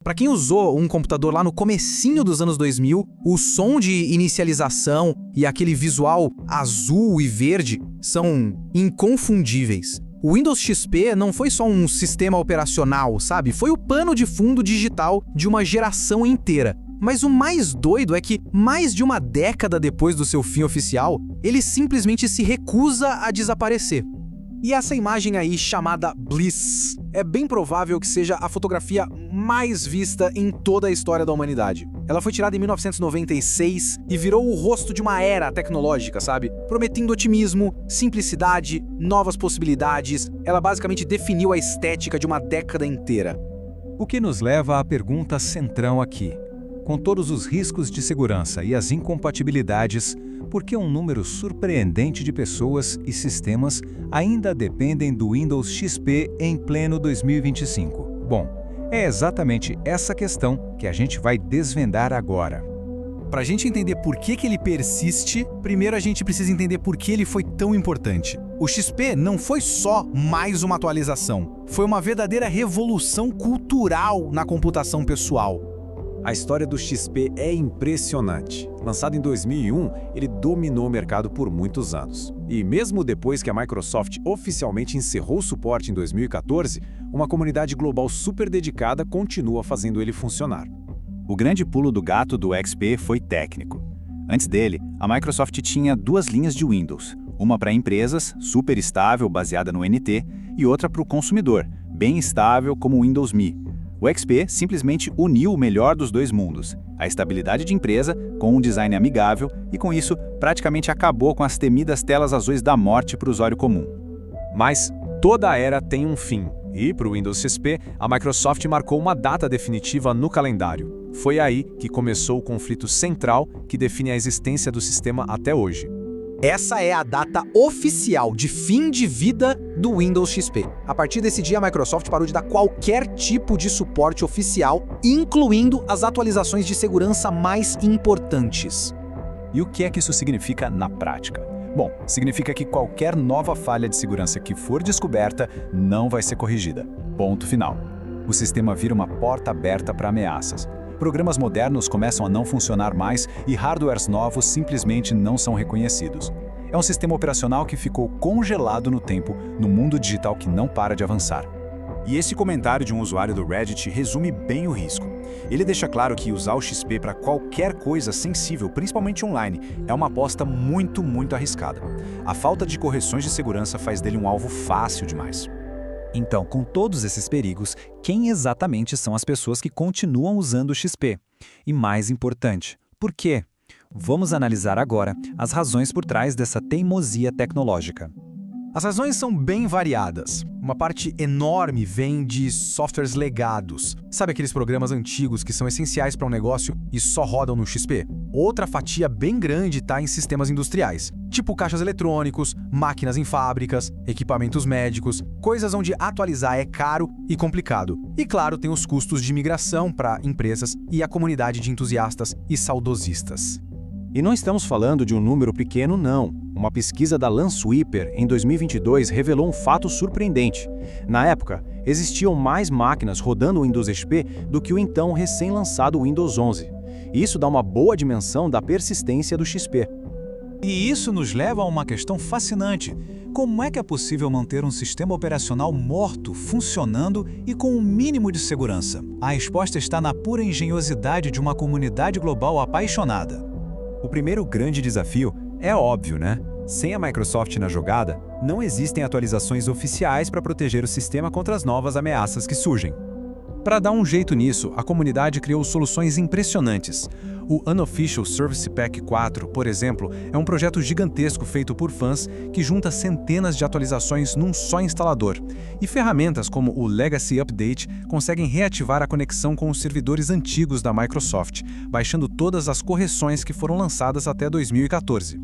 Para quem usou um computador lá no comecinho dos anos 2000, o som de inicialização e aquele visual azul e verde são inconfundíveis. O Windows XP não foi só um sistema operacional, sabe? Foi o pano de fundo digital de uma geração inteira. Mas o mais doido é que, mais de uma década depois do seu fim oficial, ele simplesmente se recusa a desaparecer. E essa imagem aí, chamada Bliss, é bem provável que seja a fotografia mais vista em toda a história da humanidade. Ela foi tirada em 1996 e virou o rosto de uma era tecnológica, sabe? Prometendo otimismo, simplicidade, novas possibilidades. Ela basicamente definiu a estética de uma década inteira. O que nos leva à pergunta centrão aqui. Com todos os riscos de segurança e as incompatibilidades, por que um número surpreendente de pessoas e sistemas ainda dependem do Windows XP em pleno 2025? Bom, é exatamente essa questão que a gente vai desvendar agora. Para a gente entender por que ele persiste, primeiro a gente precisa entender por que ele foi tão importante. O XP não foi só mais uma atualização, foi uma verdadeira revolução cultural na computação pessoal. A história do XP é impressionante. Lançado em 2001, ele dominou o mercado por muitos anos. E mesmo depois que a Microsoft oficialmente encerrou o suporte em 2014, uma comunidade global super dedicada continua fazendo ele funcionar. O grande pulo do gato do XP foi técnico. Antes dele, a Microsoft tinha duas linhas de Windows, uma para empresas, super estável, baseada no NT, e outra para o consumidor, bem estável como o Windows Me. O XP simplesmente uniu o melhor dos dois mundos, a estabilidade de empresa com um design amigável e, com isso, praticamente acabou com as temidas telas azuis da morte para o usuário comum. Mas toda era tem um fim, e para o Windows XP, a Microsoft marcou uma data definitiva no calendário. Foi aí que começou o conflito central que define a existência do sistema até hoje. Essa é a data oficial de fim de vida do Windows XP. A partir desse dia, a Microsoft parou de dar qualquer tipo de suporte oficial, incluindo as atualizações de segurança mais importantes. E o que é que isso significa na prática? Bom, significa que qualquer nova falha de segurança que for descoberta não vai ser corrigida. Ponto final. O sistema vira uma porta aberta para ameaças. Programas modernos começam a não funcionar mais e hardwares novos simplesmente não são reconhecidos. É um sistema operacional que ficou congelado no tempo, no mundo digital que não para de avançar. E esse comentário de um usuário do Reddit resume bem o risco. Ele deixa claro que usar o XP para qualquer coisa sensível, principalmente online, é uma aposta muito arriscada. A falta de correções de segurança faz dele um alvo fácil demais. Então, com todos esses perigos, quem exatamente são as pessoas que continuam usando o XP? E mais importante, por quê? Vamos analisar agora as razões por trás dessa teimosia tecnológica. As razões são bem variadas. Uma parte enorme vem de softwares legados. Sabe aqueles programas antigos que são essenciais para um negócio e só rodam no XP? Outra fatia bem grande está em sistemas industriais, tipo caixas eletrônicos, máquinas em fábricas, equipamentos médicos, coisas onde atualizar é caro e complicado. E claro, tem os custos de migração para empresas e a comunidade de entusiastas e saudosistas. E não estamos falando de um número pequeno, não. Uma pesquisa da Lansweeper, em 2022, revelou um fato surpreendente. Na época, existiam mais máquinas rodando o Windows XP do que o então recém-lançado Windows 11. Isso dá uma boa dimensão da persistência do XP. E isso nos leva a uma questão fascinante. Como é que é possível manter um sistema operacional morto, funcionando e com um mínimo de segurança? A resposta está na pura engenhosidade de uma comunidade global apaixonada. O primeiro grande desafio é óbvio, né? Sem a Microsoft na jogada, não existem atualizações oficiais para proteger o sistema contra as novas ameaças que surgem. Para dar um jeito nisso, a comunidade criou soluções impressionantes. O Unofficial Service Pack 4, por exemplo, é um projeto gigantesco feito por fãs que junta centenas de atualizações num só instalador. E ferramentas como o Legacy Update conseguem reativar a conexão com os servidores antigos da Microsoft, baixando todas as correções que foram lançadas até 2014.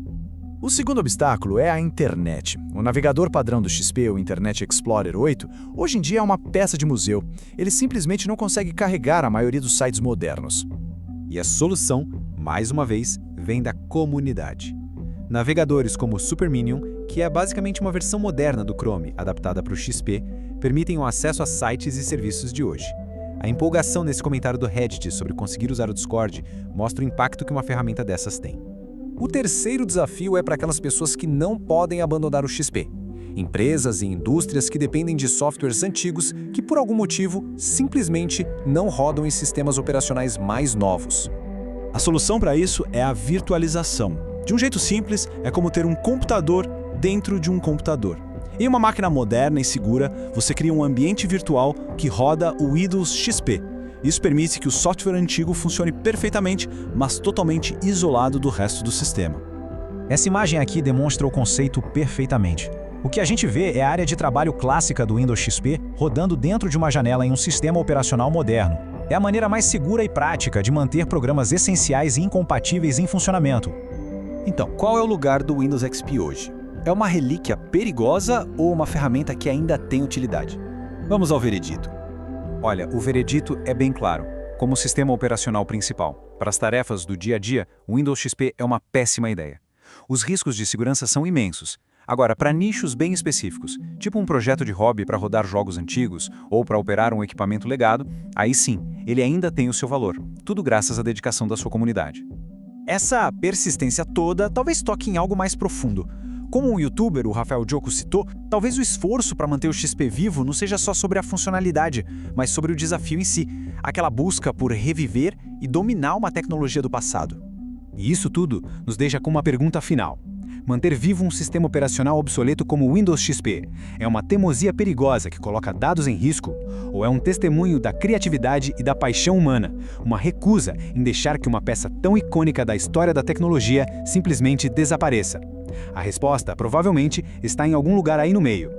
O segundo obstáculo é a internet. O navegador padrão do XP, o Internet Explorer 8, hoje em dia é uma peça de museu. Ele simplesmente não consegue carregar a maioria dos sites modernos. E a solução, mais uma vez, vem da comunidade. Navegadores como o Superminion, que é basicamente uma versão moderna do Chrome adaptada para o XP, permitem o acesso a sites e serviços de hoje. A A empolgação nesse comentário do Reddit sobre conseguir usar o Discord mostra o impacto que uma ferramenta dessas tem. O terceiro desafio é para aquelas pessoas que não podem abandonar o XP. Empresas e indústrias que dependem de softwares antigos que, por algum motivo, simplesmente não rodam em sistemas operacionais mais novos. A solução para isso é a virtualização. De um jeito simples, é como ter um computador dentro de um computador. Em uma máquina moderna e segura, você cria um ambiente virtual que roda o Windows XP. Isso permite que o software antigo funcione perfeitamente, mas totalmente isolado do resto do sistema. Essa imagem aqui demonstra o conceito perfeitamente. O que a gente vê é a área de trabalho clássica do Windows XP rodando dentro de uma janela em um sistema operacional moderno. É a maneira mais segura e prática de manter programas essenciais e incompatíveis em funcionamento. Então, qual é o lugar do Windows XP hoje? É uma relíquia perigosa ou uma ferramenta que ainda tem utilidade? Vamos ao veredito. Olha, o veredito é bem claro. Como sistema operacional principal, para as tarefas do dia a dia, o Windows XP é uma péssima ideia. Os riscos de segurança são imensos. Agora, para nichos bem específicos, tipo um projeto de hobby para rodar jogos antigos ou para operar um equipamento legado, aí sim, ele ainda tem o seu valor, tudo graças à dedicação da sua comunidade. Essa persistência toda talvez toque em algo mais profundo. Como um youtuber, o Rafael Joko, citou, talvez o esforço para manter o XP vivo não seja só sobre a funcionalidade, mas sobre o desafio em si, aquela busca por reviver e dominar uma tecnologia do passado. E isso tudo nos deixa com uma pergunta final. Manter vivo um sistema operacional obsoleto como o Windows XP é uma teimosia perigosa que coloca dados em risco? Ou é um testemunho da criatividade e da paixão humana, uma recusa em deixar que uma peça tão icônica da história da tecnologia simplesmente desapareça? A resposta, provavelmente, está em algum lugar aí no meio.